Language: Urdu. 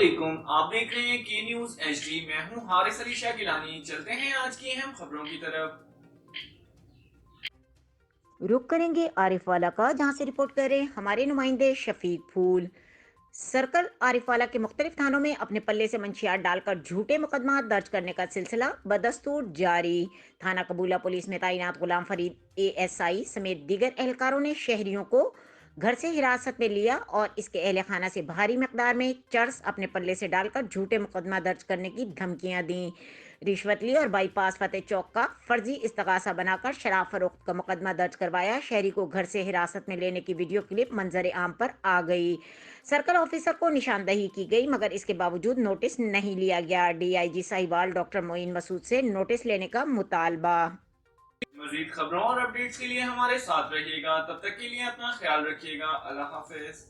علیکم، آپ دیکھ رہے ہیں کی نیوز ایچ ڈی۔ میں ہوں حارث علی شاہ گیلانی۔ چلتے ہیں آج کی اہم خبروں کی طرف۔ رخ کریں گے عارف والا کا، جہاں سے رپورٹ کر رہے ہیں ہمارے نمائندے شفیق پھول۔ سرکل عارف والا کے مختلف تھانوں میں اپنے پلے سے منشیات ڈال کر جھوٹے مقدمات درج کرنے کا سلسلہ بدستور جاری۔ تھانہ قبولہ پولیس میں تعینات غلام فرید ASI سمیت دیگر اہلکاروں نے شہریوں کو گھر سے حراست میں لیا اور اس کے اہل خانہ سے بھاری مقدار میں چرس اپنے پلے سے ڈال کر جھوٹے مقدمہ درج کرنے کی دھمکیاں دیں۔ رشوت لی اور بائی پاس فتح چوک کا فرضی استغاثہ بنا کر شراب فروخت کا مقدمہ درج کروایا۔ شہری کو گھر سے حراست میں لینے کی ویڈیو کلپ منظر عام پر آ گئی۔ سرکل آفیسر کو نشاندہی کی گئی مگر اس کے باوجود نوٹس نہیں لیا گیا۔ DIG ساہیوال ڈاکٹر معین مسعود سے نوٹس لینے کا مطالبہ۔ مزید خبروں اور اپڈیٹس کے لیے ہمارے ساتھ رہیے گا، تب تک کے لیے اپنا خیال رکھیے گا۔ اللہ حافظ۔